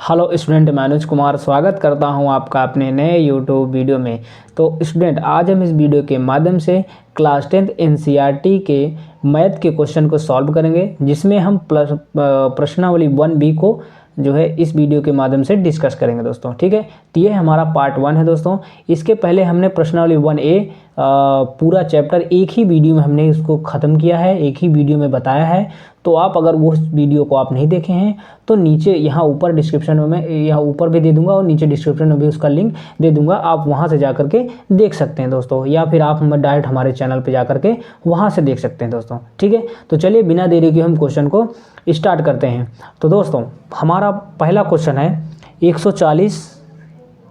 Hello student, मैं अनुज कुमार स्वागत करता हूं आपका अपने नए यूट्यूब वीडियो में। तो स्टूडेंट, आज हम इस वीडियो के माध्यम से क्लास 10th एनसीईआरटी के मैथ के क्वेश्चन को सॉल्व करेंगे, जिसमें हम प्रश्नावली 1B को जो है इस वीडियो के माध्यम से डिस्कस करेंगे दोस्तों। ठीक है, तो ये हमारा पार्ट 1 है दोस्तों। इसके पहले हमने प्रश्नावली 1A पूरा चैप्टर एक ही वीडियो में हमने इसको ख़त्म किया है, एक ही वीडियो में बताया है। तो आप अगर वो वीडियो को आप नहीं देखे हैं तो नीचे यहाँ ऊपर डिस्क्रिप्शन में मैं यहाँ ऊपर भी दे दूंगा और नीचे डिस्क्रिप्शन में भी उसका लिंक दे दूंगा, आप वहाँ से जा कर के देख सकते हैं दोस्तों, या फिर आप डायरेक्ट हमारे चैनल पे जा कर के वहाँ से देख सकते हैं दोस्तों। ठीक है, तो चलिए बिना देरी के हम क्वेश्चन को स्टार्ट करते हैं। तो दोस्तों, हमारा पहला क्वेश्चन है 140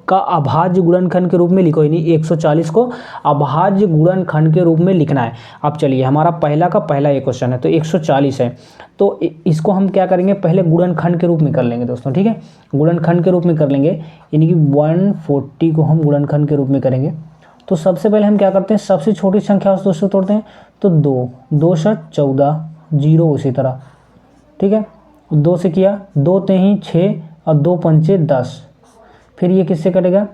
का अभाज्य गुणनखंड के रूप में लिखो। यानी 140 को अभाज्य गुणनखंड के रूप में लिखना है। अब चलिए, हमारा पहला का पहला ये क्वेश्चन है, तो 140 है, तो इसको हम क्या करेंगे, पहले गुणनखंड के रूप में कर लेंगे दोस्तों। ठीक है, गुणनखंड के रूप में कर लेंगे, यानी कि 140 को हम गुणनखंड के रूप में करेंगे। तो सबसे पहले हम क्या करते हैं, सबसे छोटी संख्या उस 2 से तोड़ते हैं, तो 2 से 14, 0 उसी तरह। ठीक है, 2 से किया, 2 3 6 और 2 पंचे 10। फिर ये किससे कटेगा,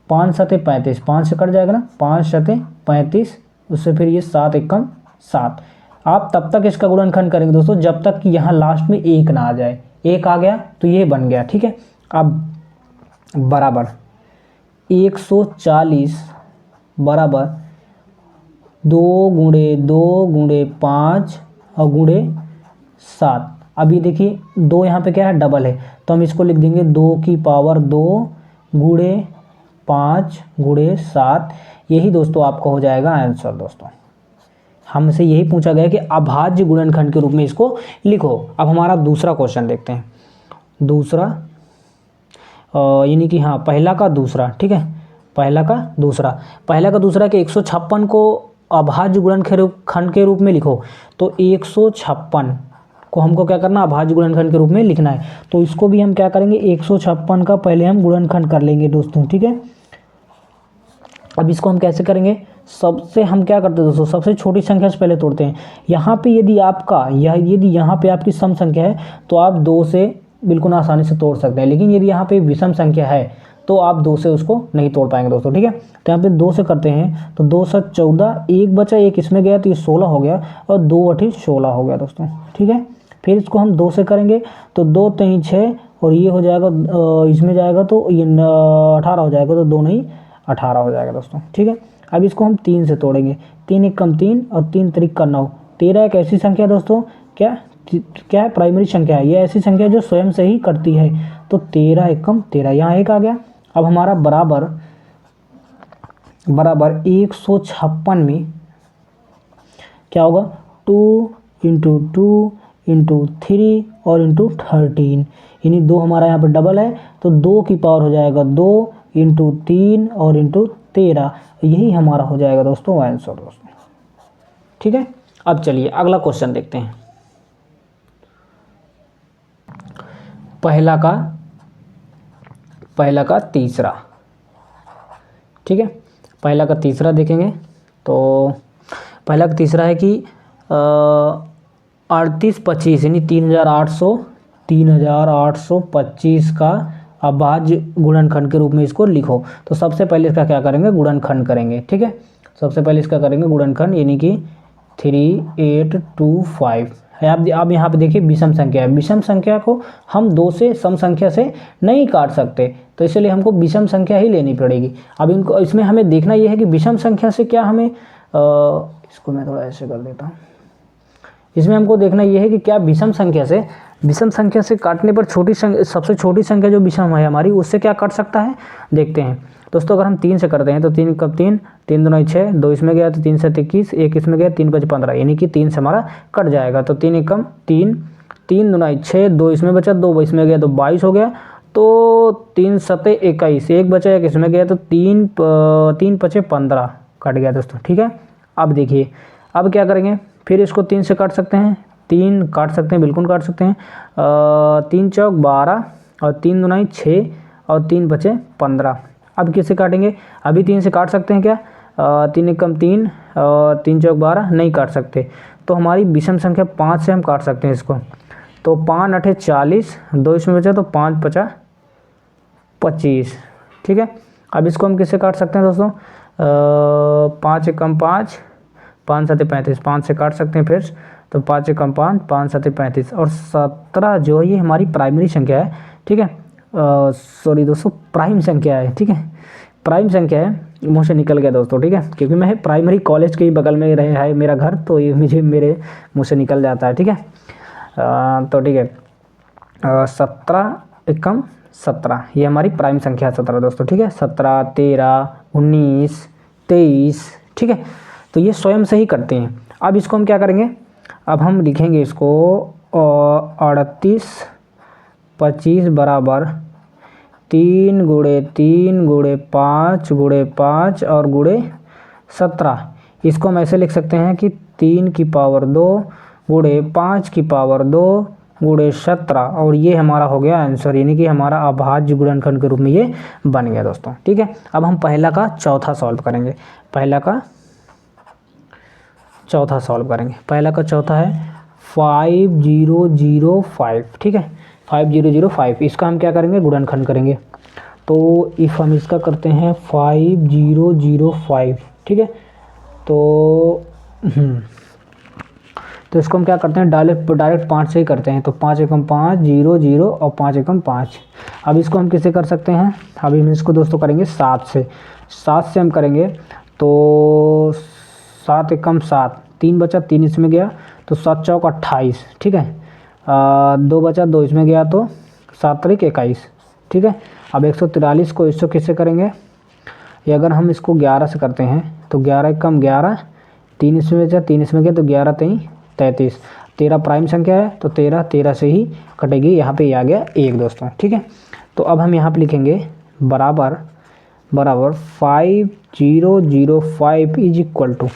5 7 35, 5 से कट जाएगा ना, 5 7 35, उससे फिर ये 7 एकम 7। आप तब तक इसका गुणनखंड करेंगे दोस्तों जब तक कि यहाँ लास्ट में 1 ना आ जाए। 1 आ गया तो ये बन गया। ठीक है, अब बराबर 140 बराबर 2 गुणे 2 गुणे 5 और गुणे 7। अभी देखिए 2 यहाँ पे क्या है, डबल है, तो हम इसको लिख देंगे 2 की पावर 2 गुणे 5 गुणे 7। यही दोस्तों आपका हो जाएगा आंसर। दोस्तों, हमसे यही पूछा गया कि अभाज्य गुणनखंड के रूप में इसको लिखो। अब हमारा दूसरा क्वेश्चन देखते हैं। दूसरा यानी कि हाँ, पहला का दूसरा। ठीक है, पहला का दूसरा कि 156 को अभाज्य गुणनखंड के रूप में लिखो। तो 156 को हमको क्या करना, अभाज्य गुणनखंड के रूप में लिखना है। तो इसको भी हम क्या करेंगे, 156 का पहले हम गुणनखंड कर लेंगे दोस्तों। ठीक है, अब इसको हम कैसे करेंगे, सबसे हम क्या करते हैं दोस्तों, सबसे छोटी संख्या से पहले तोड़ते हैं। यहाँ पे यदि यहाँ पे आपकी सम संख्या है तो आप 2 से बिल्कुल आसानी से तोड़ सकते हैं, लेकिन यदि यहाँ पे विषम संख्या है तो आप 2 से उसको नहीं तोड़ पाएंगे दोस्तों। ठीक है, तो यहाँ पे 2 से करते हैं, तो 2 से 14, 1 बचा, 1 इसमें गया तो ये 16 हो गया, और 2 8 16 हो गया दोस्तों। ठीक है, फिर इसको हम 2 से करेंगे, तो 2 3 6 और ये हो जाएगा, इसमें जाएगा तो ये 18 हो जाएगा, तो 2 नहीं 18 हो जाएगा दोस्तों। ठीक है, अब इसको हम 3 से तोड़ेंगे, 3 एकम 3 और 3 त्रिक का 9। 13 एक ऐसी संख्या दोस्तों, क्या है, प्राइमरी संख्या है, ये ऐसी संख्या जो स्वयं से ही करती है। तो 13 एकम 13, यहाँ 1 आ गया। अब हमारा बराबर 156 में क्या होगा, 2 × 2 × 3 और × 13, यानी 2 हमारा यहाँ पर डबल है, तो 2 की पावर हो जाएगा 2 × 3 और × 13। यही हमारा हो जाएगा दोस्तों आंसर दोस्तों। ठीक है, अब चलिए अगला क्वेश्चन देखते हैं। पहला का तीसरा। ठीक है, पहला का तीसरा देखेंगे, तो पहला का तीसरा है कि 3825 यानी 3825 का अभाज्य गुणनखंड के रूप में इसको लिखो। तो सबसे पहले इसका क्या करेंगे, गुणनखंड करेंगे। ठीक है, सबसे पहले इसका करेंगे गुणनखंड, यानी कि 3825 है। आप यहाँ पे देखिए विषम संख्या है, विषम संख्या को हम 2 से सम संख्या से नहीं काट सकते, तो इसलिए हमको विषम संख्या ही लेनी पड़ेगी। अब इसमें हमें देखना यह है कि विषम संख्या से क्या हमें इसको मैं थोड़ा ऐसे कर देता हूँ। इसमें हमको देखना यह है कि क्या विषम संख्या से काटने पर सबसे छोटी संख्या जो विषम है हमारी, उससे क्या कट सकता है, देखते हैं दोस्तों। अगर हम 3 से करते हैं तो 3 कब 3 3 2 6, 2 इसमें गया तो 3 7 21, 1 इसमें गया, 3 5 15, यानी कि 3 से हमारा कट जाएगा। तो 3 एकम 3, 3 2 6, 2 इसमें बचा, 2 इसमें गया तो 22 हो गया। तो 3 7 21, 1 बचा, 1 इसमें गया तो 3 5 15 कट गया दोस्तों। ठीक है, अब देखिए अब क्या करेंगे, फिर इसको 3 से काट सकते हैं, 3 काट सकते हैं, बिल्कुल काट सकते हैं। 3 चौक 12 और 3 2 6 और 3 बचे 15। अब किससे काटेंगे, अभी 3 से काट सकते हैं क्या, 3 एकम 3 और 3 चौक 12 नहीं काट सकते, तो हमारी विषम संख्या 5 से हम काट सकते हैं इसको। तो 5 8 40, 2 इसमें बचा तो 5 5 25, ठीक है। अब इसको हम किससे काट सकते हैं दोस्तों, 5 एकम 5, 5 7 35, 5 से काट सकते हैं फिर, तो 5 एकम 5, 5 7 35 और 17 जो है ये हमारी प्राइमरी संख्या है, ठीक है। सॉरी दोस्तों, प्राइम संख्या है, ठीक है, प्राइम संख्या है, मुँह से निकल गया दोस्तों, ठीक है, क्योंकि मैं प्राइमरी कॉलेज के ही बगल में रहे है मेरा घर, तो ये मुझे मेरे मुँह से निकल जाता है, ठीक है। तो ठीक है, 17 एकम 17 ये हमारी प्राइम संख्या है 17 दोस्तों, ठीक है। 17 13 19 23, ठीक है। तो ये स्वयं से ही करते हैं। अब इसको हम क्या करेंगे, अब हम लिखेंगे इसको 38 25 बराबर 3 गुणे 3 गुणे 5 गुणे 5 और गुणे 17। इसको हम ऐसे लिख सकते हैं कि 3 की पावर 2 गुणे 5 की पावर 2 गुणे 17, और ये हमारा हो गया आंसर, यानी कि हमारा अभाज्य गुणनखंड के रूप में ये बन गया दोस्तों, ठीक है। अब हम पहला का चौथा सॉल्व करेंगे, पहला का चौथा सॉल्व करेंगे। पहला का चौथा है 5005, ठीक है, 5005। इसका हम क्या करेंगे, गुणनखंड करेंगे। तो इफ़ हम इसका करते हैं 5005, ठीक है, तो इसको हम क्या करते हैं, डायरेक्ट 5 से ही करते हैं। तो 5 एकम 5 0 0 और 5 एकम 5। अब इसको हम किससे कर सकते हैं, अभी हम इसको दोस्तों करेंगे 7 से। 7 से हम करेंगे तो 7 एकम 7, 3 बचा 3 इसमें गया तो 7 चौक 28, ठीक है। 2 बचा 2 इसमें गया तो 7 तारीख 21, ठीक है। अब 143 को इसको किससे करेंगे, ये अगर हम इसको 11 से करते हैं तो 11 एकम 11, 3 इसमें बचा 3 इसमें गया तो 11 3 33। 13 प्राइम संख्या है तो 13 13 से ही कटेगी, यहाँ पे ये आ गया 1 दोस्तों, ठीक है। तो अब हम यहाँ पे लिखेंगे बराबर 5005 इज इक्वल टू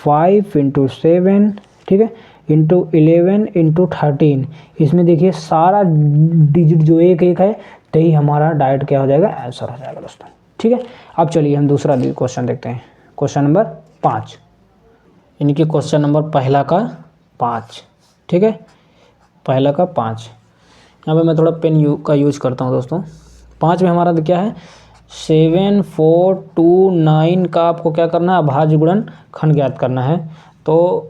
5 × 7, ठीक है, इंटू 11 इंटू 13। इसमें देखिए सारा डिजिट जो एक एक है, तो ही हमारा डायरेक्ट क्या हो जाएगा, आंसर हो जाएगा दोस्तों, ठीक है। अब चलिए हम दूसरा क्वेश्चन देखते हैं, क्वेश्चन नंबर 5, यानी कि क्वेश्चन नंबर पहला का 5, ठीक है, पहला का 5। यहाँ पे मैं थोड़ा पेन का यूज करता हूँ दोस्तों। 5 में हमारा क्या है, 7429 का आपको क्या करना है, अभाज्य गुणनखंड ज्ञात करना है। तो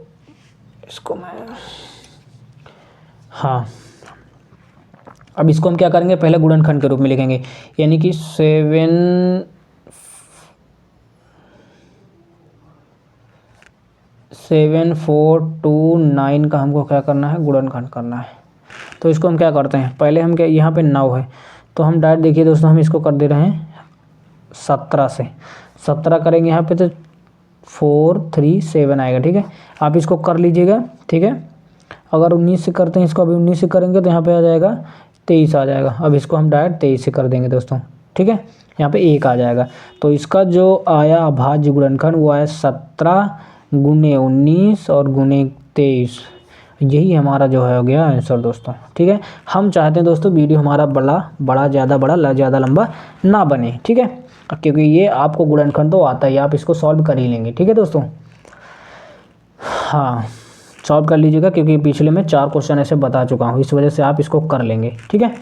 इसको मैं, हाँ, अब इसको हम क्या करेंगे, पहले गुणनखंड के रूप में लिखेंगे, यानी कि 7429 का हमको क्या करना है, गुणनखंड करना है। तो इसको हम क्या करते हैं, पहले हम क्या, यहाँ पे 9 है तो हम डायरेक्ट देखिए दोस्तों, हम इसको कर दे रहे हैं 17 से। 17 करेंगे यहाँ पे तो 437 आएगा, ठीक है। आप इसको कर लीजिएगा, ठीक है। अगर 19 से करते हैं इसको, अभी 19 से करेंगे तो यहाँ पे आ जाएगा 23 आ जाएगा। अब इसको हम डायरेक्ट 23 से कर देंगे दोस्तों, ठीक है, यहाँ पे 1 आ जाएगा। तो इसका जो आया अभाज्य गुणनखंड वो आया 17 गुणे 19 और गुणे 23, यही हमारा जो है हो गया आंसर दोस्तों, ठीक है। हम चाहते हैं दोस्तों वीडियो हमारा ज़्यादा लंबा ना बने, ठीक है, क्योंकि ये आपको गुणनखंड तो आता है, आप इसको सॉल्व कर ही लेंगे, ठीक है दोस्तों। हाँ, सॉल्व कर लीजिएगा, क्योंकि पिछले में 4 क्वेश्चन ऐसे बता चुका हूँ, इस वजह से आप इसको कर लेंगे, ठीक है।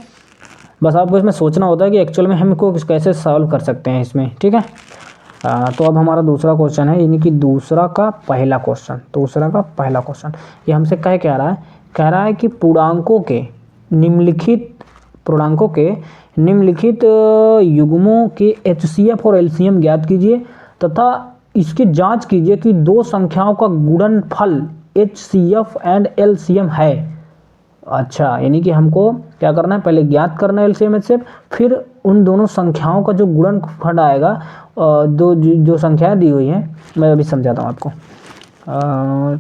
बस आपको इसमें सोचना होता है कि एक्चुअल में हमको कैसे सॉल्व कर सकते हैं इसमें, ठीक है। तो अब हमारा दूसरा क्वेश्चन है, यानी कि दूसरा का पहला क्वेश्चन। ये हमसे कह रहा है कि पूर्णांकों के निम्नलिखित युग्मों के HCF और LCM ज्ञात कीजिए तथा इसकी जांच कीजिए कि 2 संख्याओं का गुणनफल HCF एंड LCM है। अच्छा, यानी कि हमको क्या करना है, पहले ज्ञात करना है LCM HCF, फिर उन दोनों संख्याओं का जो गुणनफल आएगा, जो संख्याएं दी हुई हैं, मैं अभी समझाता हूँ आपको।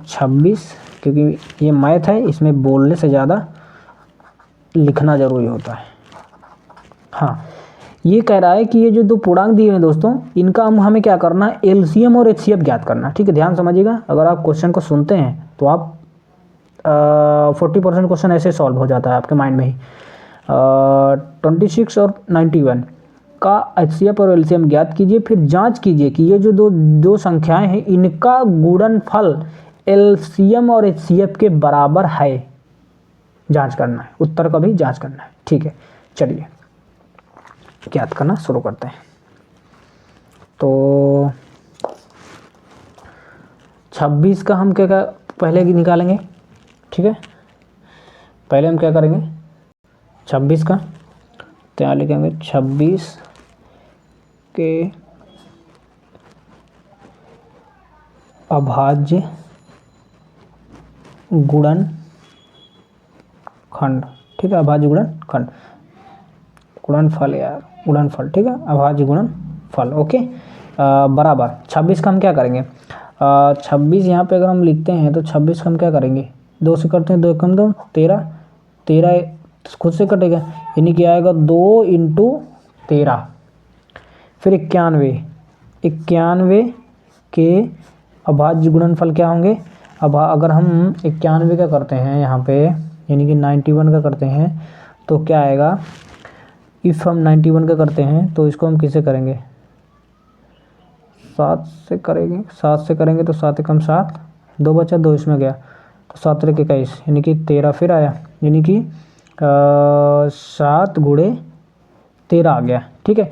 26, क्योंकि ये मैथ है, इसमें बोलने से ज़्यादा लिखना ज़रूरी होता है। हाँ, ये कह रहा है कि ये जो 2 पूर्णांक दिए हैं दोस्तों, इनका हमें क्या करना है, LCM और HCF ज्ञात करना, ठीक है। ध्यान समझिएगा, अगर आप क्वेश्चन को सुनते हैं तो आप 40% क्वेश्चन ऐसे सॉल्व हो जाता है आपके माइंड में ही। 26 और 91 का HCF और LCM ज्ञात कीजिए, फिर जांच कीजिए कि ये जो दो संख्याएं हैं, इनका गुणनफल LCM और HCF के बराबर है। जांच करना है, उत्तर का भी जांच करना है। ठीक है, चलिए ज्ञात करना शुरू करते हैं। तो 26 का हम क्या पहले निकालेंगे। ठीक है, पहले हम क्या करेंगे 26 का, तो यहाँ लिखेंगे 26 के अभाज्य गुणनखंड। ठीक है, अभाज्य गुणनखंड, गुणनफल यार, गुणनफल। ठीक है, अभाज्य गुणनफल। ओके, बराबर 26 का हम क्या करेंगे 26 यहाँ पे अगर हम लिखते हैं तो 26 का हम क्या करेंगे, 2 से करते हैं, 2 कम 2 13, 13 खुद से कटेगा, यानी कि आएगा 2 × 13, फिर 91 के अभाज्य गुणनफल क्या होंगे। अब अगर हम 91 का करते हैं यहाँ पे, यानी कि 91 का करते हैं तो क्या आएगा, इफ़ हम 91 का करते हैं तो इसको हम किससे करेंगे, 7 से करेंगे। 7 से करेंगे तो 7 एकम 7, 2 बचा, 2 इसमें गया, तो 7 × 21 यानी कि 13 फिर आया, यानी कि 7 × 13 आ गया। ठीक है,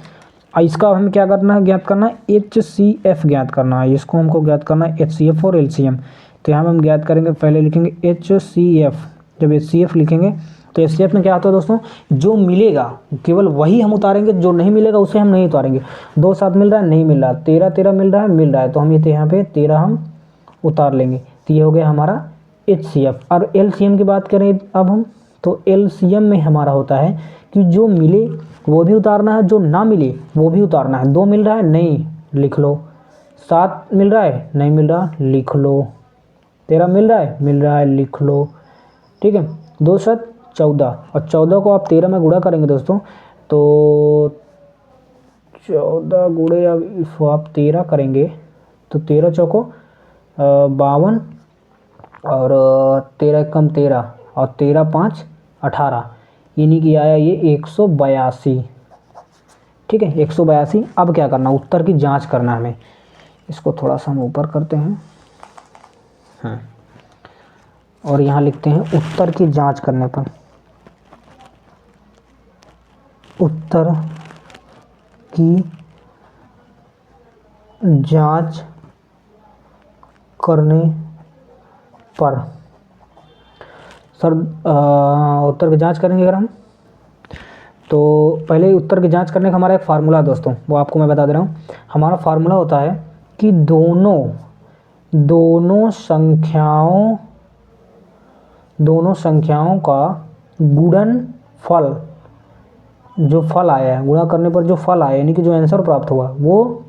इसका हमें क्या करना है, ज्ञात करना है HCF ज्ञात करना है। इसको हमको ज्ञात करना है HCF और LCM। तो यहाँ हम ज्ञात करेंगे, पहले लिखेंगे HCF। जब HCF लिखेंगे तो HCF में क्या होता है दोस्तों, जो मिलेगा केवल वही हम उतारेंगे, जो नहीं मिलेगा उसे हम नहीं उतारेंगे। 2 7 मिल रहा है, नहीं मिल रहा, 13 13 मिल रहा है, तो हम ये यहाँ पे 13 हम उतार लेंगे। तो ये हो गया हमारा HCF। और LCM की बात करें अब हम, तो LCM में हमारा होता है कि जो मिले वो भी उतारना है, जो ना मिले वो भी उतारना है। 2 मिल रहा है, नहीं, लिख लो। 7 मिल रहा है, नहीं मिल रहा, लिख लो। 13 मिल रहा है, लिख लो। ठीक है, 2 7 14, और 14 को आप 13 में गुणा करेंगे दोस्तों, तो 14 गुणे आप 13 करेंगे तो 13 चौको 52, और 13 कम 13, और 13 5 18, यानी कि आया ये 182। ठीक है, 182। अब क्या करना, उत्तर की जांच करना हमें। इसको थोड़ा सा हम ऊपर करते हैं, हाँ, और यहाँ लिखते हैं उत्तर की जांच करने पर, उत्तर की जांच करने पर। सर उत्तर की जांच करेंगे अगर हम, तो पहले उत्तर की जांच करने का हमारा एक फार्मूला है दोस्तों, वो आपको मैं बता दे रहा हूँ। हमारा फार्मूला होता है कि दोनों संख्याओं का गुणनफल, जो फल आया है, गुणा करने पर जो फल आया, यानी कि जो आंसर प्राप्त हुआ, वो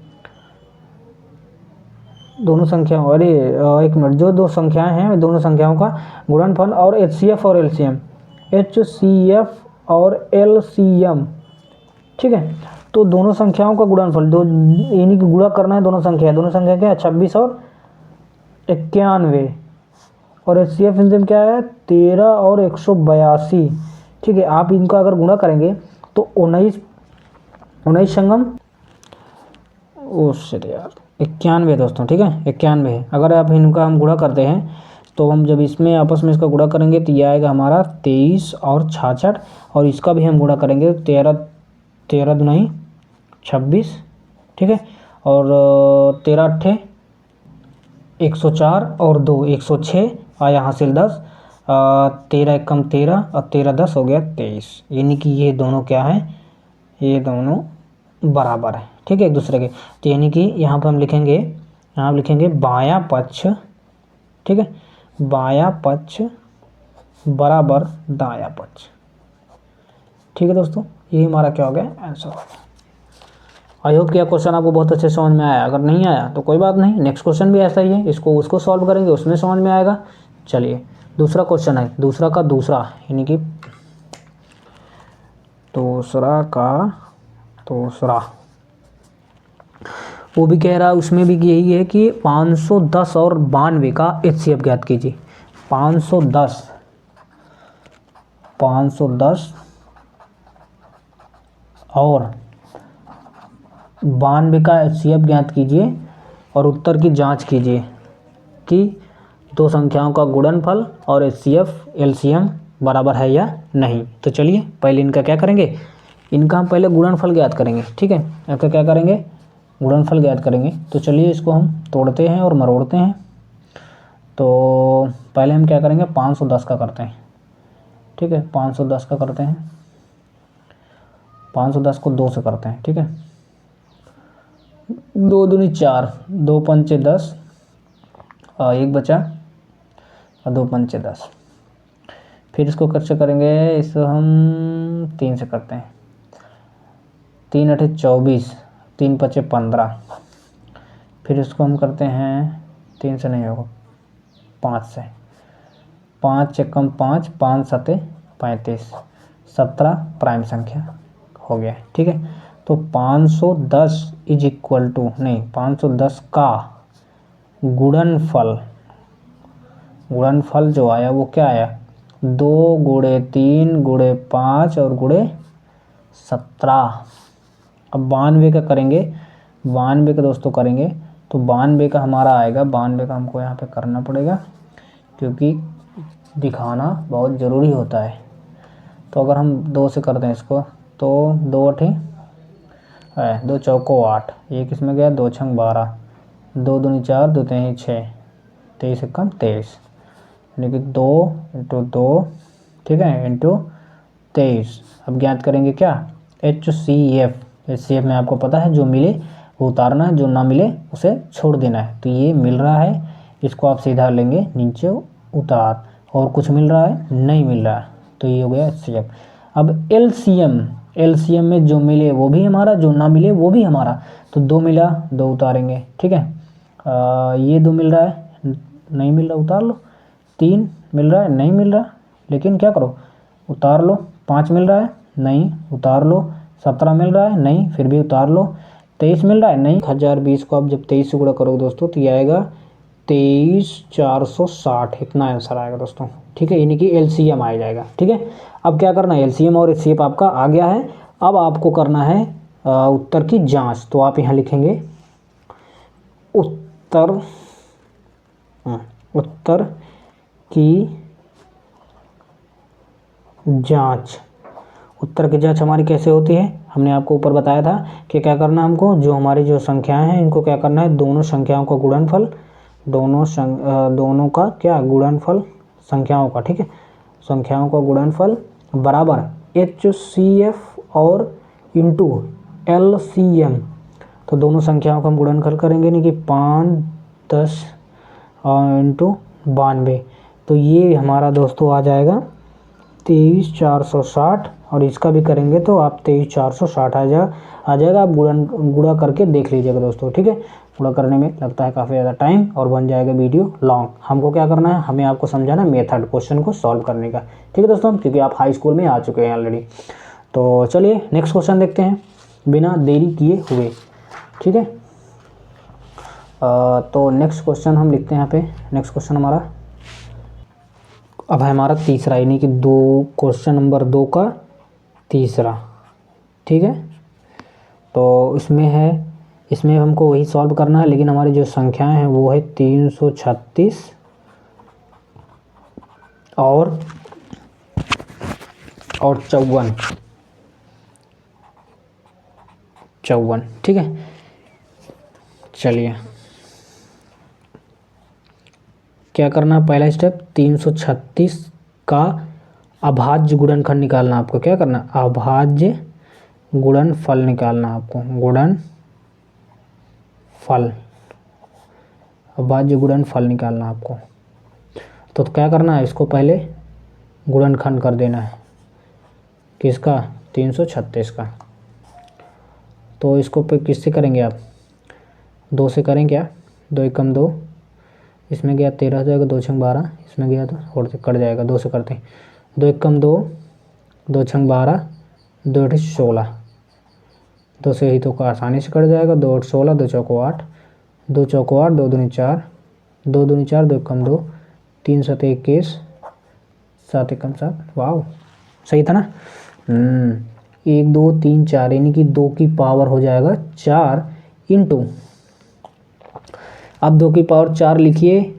दोनों संख्याओं, अरे एक मिनट, जो 2 संख्याएं हैं दोनों संख्याओं का गुणनफल, और HCF और LCM, HCF और LCM। ठीक है, तो दोनों संख्याओं का गुणनफल, दो यानी कि गुणा करना है दोनों संख्या क्या है, 26 और 91, और HCF LCM क्या है, 13 और 182। ठीक है, आप इनका अगर गुणा करेंगे तो 19 संगम, ओ शिट यार, 91 दोस्तों। ठीक है, 91 है। अगर आप इनका हम गुणा करते हैं तो हम जब इसमें आपस में इसका गुणा करेंगे तो ये आएगा हमारा 23 और 66, और इसका भी हम गुणा करेंगे 13 दूनी 26। ठीक है, और 13 8 104, और 2 106 आया हासिल 10, 13 एकम 13, और 13 10 हो गया 23, यानी कि ये दोनों क्या है, ये दोनों बराबर है। ठीक है, एक दूसरे के। तो यानी कि यहाँ पर हम लिखेंगे बायां पक्ष। ठीक है, बायां पक्ष बराबर दायां पक्ष। ठीक है दोस्तों, यही हमारा क्या हो गया, आंसर हो गया। आई होप कि यह क्वेश्चन आपको बहुत अच्छे समझ में आया। अगर नहीं आया तो कोई बात नहीं, नेक्स्ट क्वेश्चन भी ऐसा ही है, उसको सॉल्व करेंगे, उसमें समझ में आएगा। चलिए दूसरा क्वेश्चन है, दूसरा का दूसरा, यानी कि दूसरा का दूसरा, वो भी कह रहा है, उसमें भी यही है कि 510 और 92 का HCF ज्ञात कीजिए। 510 और 92 का HCF ज्ञात कीजिए, और उत्तर की जांच कीजिए कि 2 संख्याओं का गुणनफल और HCF LCM बराबर है या नहीं। तो चलिए पहले इनका क्या करेंगे, इनका हम पहले गुणनफल ज्ञात करेंगे, ठीक है। इनका क्या करेंगे, गुणनफल ज्ञात करेंगे। तो चलिए इसको हम तोड़ते हैं और मरोड़ते हैं। तो पहले हम क्या करेंगे, 510 का करते हैं, ठीक है। 510 का करते हैं, 510 को 2 से करते हैं, ठीक है। 2 दूनी 4, 2 पंचे 10, 1 बचा और 2 पंचे 10। फिर इसको कैसे करेंगे, इसको हम 3 से करते हैं, 3 8 24, 3 5 15। फिर इसको हम करते हैं 3 से नहीं होगा, 5 से, 5 चक्कम 5, 5 7 35, 17 प्राइम संख्या हो गया, ठीक है। तो 510 इज इक्वल टू, नहीं 510 का गुणनफल, गुणनफल जो आया वो क्या आया, 2 गुणे 3 गुणे 5 और गुणे 17। अब 92 का करेंगे, 92 का दोस्तों करेंगे तो 92 का हमारा आएगा, 92 का हमको यहाँ पे करना पड़ेगा क्योंकि दिखाना बहुत ज़रूरी होता है। तो अगर हम 2 से करते हैं इसको, तो 2 8 है, 2 चौको 8, एक इसमें गया, 2 छंग 12, 2 दूनी 4, 2 3 6, 23 कम 23, यानी कि 2 इंटू 2, ठीक है, इंटू 23। अब ज्ञात करेंगे क्या, HCF। HCF में आपको पता है जो मिले वो उतारना है, जो ना मिले उसे छोड़ देना है। तो ये मिल रहा है, इसको आप सीधा लेंगे नीचे उतार, और कुछ मिल रहा है नहीं मिल रहा है, तो ये हो गया HCF। अब LCM में जो मिले वो भी हमारा, जो ना मिले वो भी हमारा। तो 2 मिला, 2 उतारेंगे, ठीक है। ये 2 मिल रहा है, नहीं मिल रहा उतार लो। 3 मिल रहा है, नहीं मिल रहा, लेकिन क्या करो उतार लो। 5 मिल रहा है, नहीं उतार लो। 17 मिल रहा है, नहीं फिर भी उतार लो। 23 मिल रहा है, नहीं। 1020 को आप जब 23 से गुणा करोगे दोस्तों तो ये आएगा 23,460, इतना आंसर आएगा दोस्तों, ठीक है। यानी कि LCM आ जाएगा, ठीक है। अब क्या करना है, LCM और HCF आपका आ गया है। अब आपको करना है उत्तर की जांच। तो आप यहाँ लिखेंगे उत्तर की जांच। उत्तर की जांच हमारी कैसे होती है, हमने आपको ऊपर बताया था कि क्या करना है हमको, जो हमारी जो संख्याएं हैं इनको क्या करना है, दोनों संख्याओं का गुणनफल, दोनों का क्या गुणनफल संख्याओं का, ठीक है, संख्याओं का गुणनफल बराबर HCF और इंटू LCM। तो दोनों संख्याओं का हम गुणनफल करेंगे, यानी कि 5 10 इंटू 92। तो ये हमारा दोस्तों आ जाएगा 23,460, और इसका भी करेंगे तो आप 23,460 आ जाएगा। आप गुणा करके देख लीजिएगा दोस्तों, ठीक है। गुणा करने में लगता है काफ़ी ज़्यादा टाइम और बन जाएगा वीडियो लॉन्ग। हमको क्या करना है, हमें आपको समझाना मेथड क्वेश्चन को सॉल्व करने का, ठीक है दोस्तों, क्योंकि आप हाई स्कूल में आ चुके हैं ऑलरेडी। तो चलिए नेक्स्ट क्वेश्चन देखते हैं बिना देरी किए हुए, ठीक है। तो नेक्स्ट क्वेश्चन हम लिखते हैं यहाँ पे। नेक्स्ट क्वेश्चन हमारा अब है हमारा तीसरा, यानी कि क्वेश्चन नंबर 2 का तीसरा, ठीक है। तो इसमें हमको वही सॉल्व करना है, लेकिन हमारी जो संख्याएं हैं वो है 336 और 54, ठीक है। चलिए क्या करना है, पहला स्टेप 336 का अभाज्य गुणनफल निकालना। आपको क्या करना, अभाज्य गुणनफल निकालना, आपको अभाज्य गुणनफल निकालना आपको। तो क्या करना है, इसको पहले गुणनखंड कर देना है, किसका, 336 का। तो इसको पे किससे करेंगे आप, 2 से करें क्या, 2 एकम 2, इसमें गया 13 हो जाएगा, 2 छंग 12, इसमें गया तो और कट जाएगा। 2 से करते हैं, 2 एकम 2, 2 छंग 12, 2 8 16, 2 से ही तो आसानी से कट जाएगा। 2 8 16, 2 चौको 8, 2 चौको 8, 2 दूनी 4, 2 दूनी 4, 2 एकम 2, 3 7 21, 7 एकम 7, वाह सही था ना। 1 2 3 4, यानी कि 2 की पावर हो जाएगा 4 इंटू, अब 2 की पावर 4 लिखिए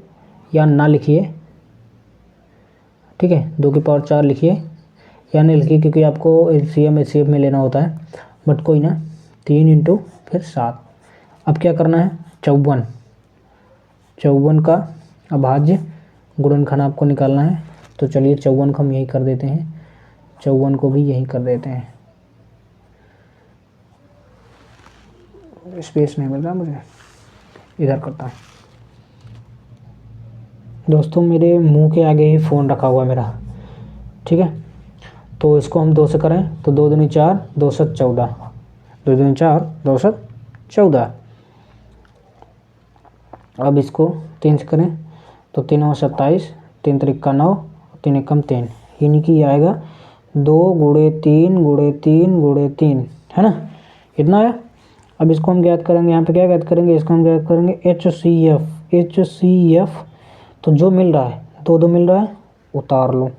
या ना लिखिए, ठीक है, 2 की पावर 4 लिखिए या नहीं लिखिए क्योंकि आपको एलसीएम एचसीएफ में लेना होता है, बट कोई ना। 3 इंटू फिर 7। अब क्या करना है, 54 का अभाज्य गुणनखंड आपको निकालना है। तो चलिए 54 को हम यही कर देते हैं, 54 को भी यही कर देते हैं। स्पेस नहीं मिल रहा मुझे, इधर करता है। दोस्तों मेरे मुंह के आगे ही फ़ोन रखा हुआ है मेरा, ठीक है। तो इसको हम 2 से करें तो 2 दूनी 4, 2 7 14, 2 दूनी 4, 2 7 14। अब इसको 3 से करें तो 3 और 27, 3 त्रिका 9, 3 एकम 3, यानी कि आएगा 2 गुणे 3 गुणे 3 गुणे 3, है ना, इतना है। अब इसको हम ज्ञात करेंगे, यहाँ पे क्या ज्ञात करेंगे, इसको हम ज्ञात करेंगे HCF। तो जो मिल रहा है 2 2 मिल रहा है, उतार लो।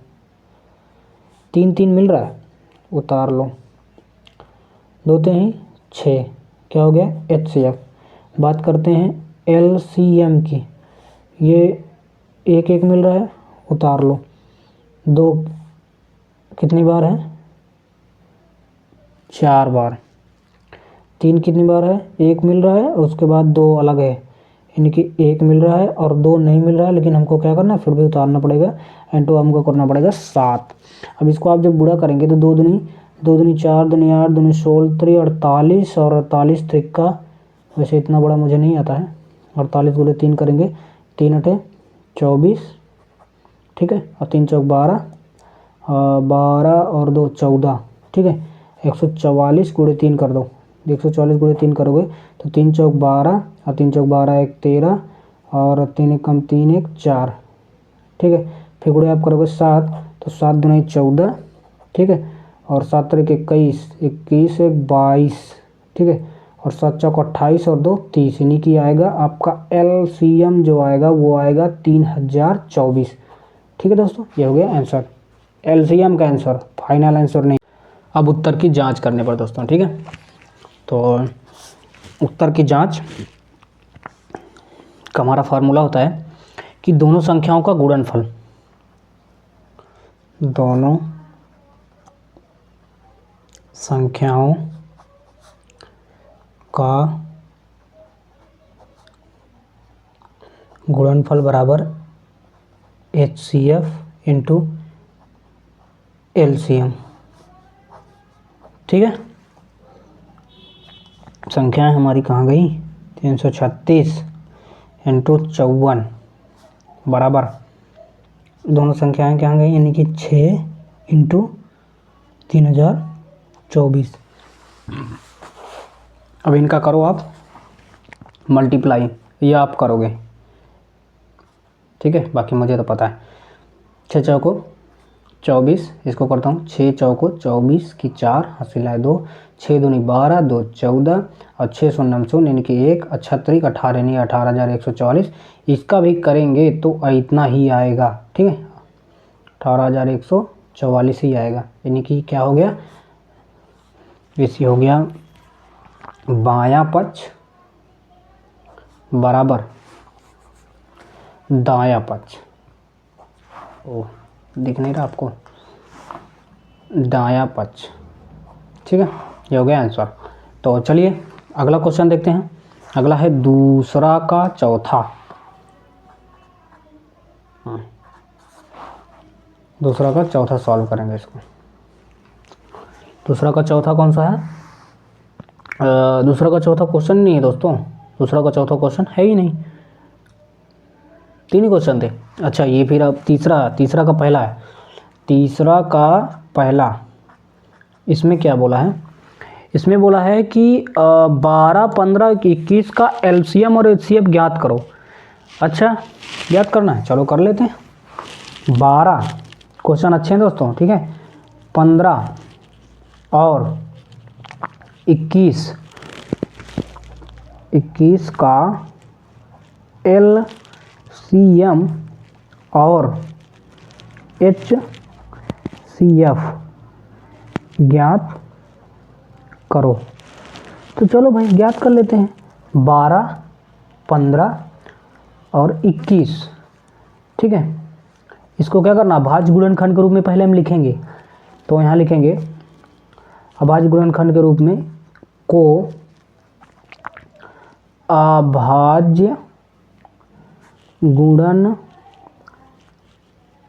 3 3 मिल रहा है, उतार लो। 2 3 6, क्या हो गया, HCF। बात करते हैं LCM की, ये 1 1 मिल रहा है, उतार लो। 2 कितनी बार है, 4 बार। 3 कितनी बार है, 1 मिल रहा है और उसके बाद 2 अलग है, यानी कि 1 मिल रहा है और 2 नहीं मिल रहा है, लेकिन हमको क्या करना है, फिर भी उतारना पड़ेगा। एंड 2 हमको करना पड़ेगा 7। अब इसको आप जब बुरा करेंगे तो 2 दूनी 4, 2 8, 2 16 3 48 और 48 त्रिका, वैसे इतना बड़ा मुझे नहीं आता है। 48 गुणे 3 करेंगे, 3 8 24, ठीक है, और 3 चौक 12, 12 और 2 14, ठीक है। 144 गुणे 3 कर दो, 144 गुणे 3 करोगे तो 3 चौक 12 और 3 चौक 12 1 13 और 3 एकम 3 1 4, ठीक है। फिर गुणे आप करोगे 7, तो 7 दूनी 14, ठीक है, और 7 त्रिक 21, 21 1 22, ठीक है, और 7 चौक 28 और 2 30, यानी कि आएगा आपका LCM जो आएगा वो आएगा 3024, ठीक है दोस्तों। ये हो गया आंसर, LCM का आंसर, फाइनल आंसर नहीं। अब उत्तर की जांच करने पर दोस्तों, ठीक है। तो उत्तर की जांच का हमारा फार्मूला होता है कि दोनों संख्याओं का गुणनफल, दोनों संख्याओं का गुणनफल बराबर HCF इंटू LCM, ठीक है। संख्याएं हमारी कहाँ गई, 336 इंटू 54 बराबर, दोनों संख्याएं कहाँ गई, यानी कि 6 इंटू 3024। अब इनका करो आप मल्टीप्लाई, ये आप करोगे, ठीक है, बाकी मुझे तो पता है। 6 चौको 24, इसको करता हूँ 6 चौको 24 की 4 हसीलाए 2, 6 दूनी 12, 2 14 और 6 शून्य शून्य यानी कि 1, 36 18 यानी 18144। इसका भी करेंगे तो इतना ही आएगा, ठीक है, 18144 ही आएगा, यानी कि क्या हो गया, इसी हो गया बायां पक्ष बराबर दायां पक्ष। ओ दिख नहीं रहा आपको, दायां पक्ष, ठीक है, ये हो गया आंसर। तो चलिए अगला क्वेश्चन देखते हैं। अगला है दूसरा का चौथा, दूसरा का चौथा सॉल्व करेंगे इसको। दूसरा का चौथा कौन सा है, दूसरा का चौथा क्वेश्चन नहीं है दोस्तों, दूसरा का चौथा क्वेश्चन है ही नहीं, 3 ही क्वेश्चन थे। अच्छा ये फिर अब तीसरा का पहला है, तीसरा का पहला, इसमें क्या बोला है, इसमें बोला है कि 12 15 21 का LCM और HCF ज्ञात करो। अच्छा ज्ञात करना है, चलो कर लेते हैं। 12 क्वेश्चन अच्छे हैं दोस्तों, ठीक है, 15 और 21 का LCM और HCF ज्ञात करो। तो चलो भाई ज्ञात कर लेते हैं। 12 15 और 21, ठीक है, इसको क्या करना, अभाज्य गुणनखंड के रूप में पहले हम लिखेंगे। तो यहाँ लिखेंगे अभाज्य गुणनखंड के रूप में को अभाज्य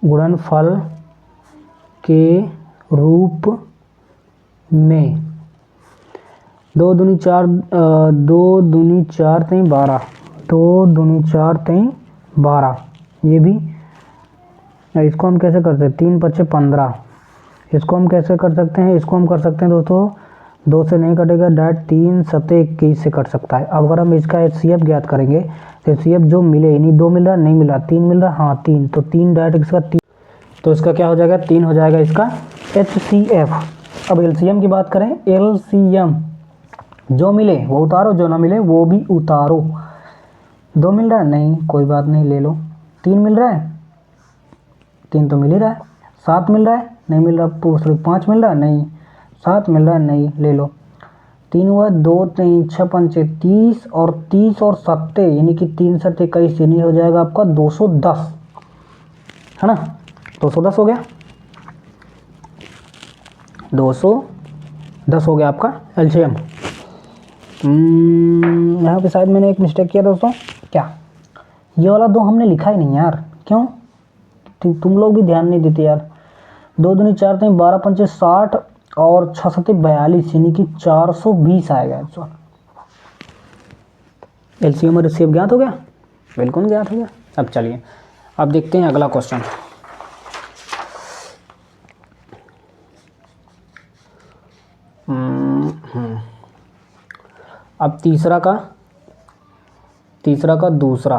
गुणनफल के रूप में 2 दूनी 4 2 दूनी 4 3 12 2 दूनी 4 3 12। ये भी इसको हम कैसे कर सकते हैं, 3 5 15। इसको हम कैसे कर सकते हैं, इसको हम कर सकते हैं दोस्तों 2 से नहीं कटेगा, डायरेक्ट 3 7 21 से कट सकता है। अब अगर हम इसका HCF ज्ञात करेंगे तो HCF जो मिले, यानी 2 मिल रहा नहीं मिला, 3 मिल रहा, हाँ 3, तो 3 डायरेक्ट इसका 3, तो इसका क्या हो जाएगा, 3 हो जाएगा इसका HCF। अब LCM की बात करें, LCM जो मिले वो उतारो, जो ना मिले वो भी उतारो। 2 मिल रहा है नहीं, कोई बात नहीं, ले लो। 3 मिल रहा है, 3 तो मिल ही रहा है। 7 मिल रहा है, नहीं मिल रहा, 5 मिल रहा है, नहीं। 7 मिल रहा है, नहीं, ले लो। 3 हुआ, 2 3 6 5 30 और 30 और 7 यानी कि 3 7 21, यानी हो जाएगा आपका 210, है ना। 210 हो गया, 210 हो गया आपका LCM। यहाँ पे शायद मैंने एक मिस्टेक किया दोस्तों, क्या ये वाला 2 हमने लिखा ही नहीं यार, क्यों, तुम लोग भी ध्यान नहीं देते यार। 2 दूनी 4 3 12 5 60 और 6 7 42 यानी कि 420 आएगा आंसर। LCM और HCF ज्ञात हो गया, बिल्कुल ज्ञात हो गया। अब चलिए अब देखते हैं अगला क्वेश्चन। अब तीसरा का दूसरा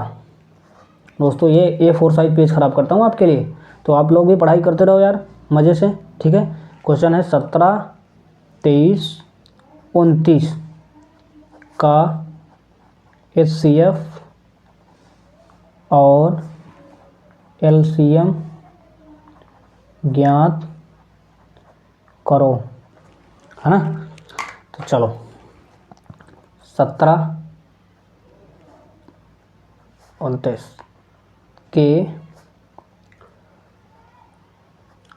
दोस्तों, ये A4 साइज पेज खराब करता हूँ आपके लिए, तो आप लोग भी पढ़ाई करते रहो यार मज़े से, ठीक है। क्वेश्चन है 17 23 29 का HCF और LCM ज्ञात करो, है ना। तो चलो 17 29 के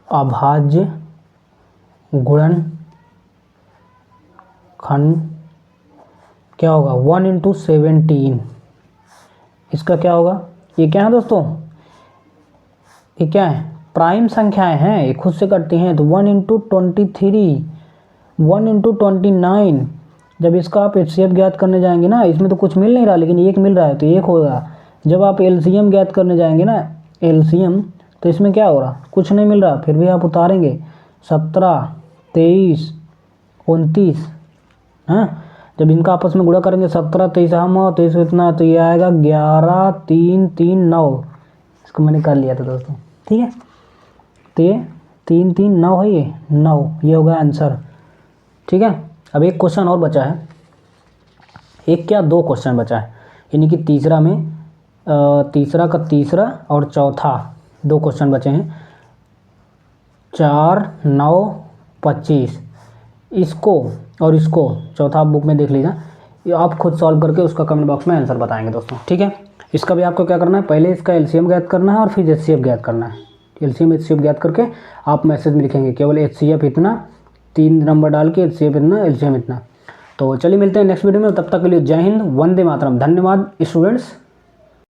अभाज्य गुणनखंड क्या होगा, 1 × 17। इसका क्या होगा, ये क्या है दोस्तों, ये क्या है, प्राइम संख्याएं हैं, ये खुद से कटती हैं। तो 1 × 23 1 × 29, जब इसका आप HCF ज्ञात करने जाएंगे ना, इसमें तो कुछ मिल नहीं रहा लेकिन 1 मिल रहा है तो 1 होगा। जब आप LCM ज्ञात करने जाएंगे ना, LCM, तो इसमें क्या हो रहा, कुछ नहीं मिल रहा, फिर भी आप उतारेंगे 17 23 29, हाँ। जब इनका आपस में गुणा करेंगे 17 23 हम तो इसमें इतना, तो ये आएगा 11 3 3 9। इसको मैंने कर लिया था दोस्तों, ठीक है। तो ये 3 3 9 है, ये 9, ये होगा आंसर, ठीक है। अब एक क्वेश्चन और बचा है, एक क्या 2 क्वेश्चन बचा है, यानी कि तीसरा का तीसरा और चौथा 2 क्वेश्चन बचे हैं। 4 9 25, इसको और इसको चौथा आप बुक में देख लीजिए, ये आप खुद सॉल्व करके उसका कमेंट बॉक्स में आंसर बताएंगे दोस्तों, ठीक है। इसका भी आपको क्या करना है, पहले इसका LCM ज्ञात करना है और फिर HCF ज्ञात करना है। LCM HCF ज्ञात करके आप मैसेज में लिखेंगे केवल HCF इतना, 3 नंबर डाल के HCF इतना, LCM इतना। तो चलिए मिलते हैं नेक्स्ट वीडियो में, तब तक के लिए जय हिंद, वंदे मातरम, धन्यवाद स्टूडेंट्स।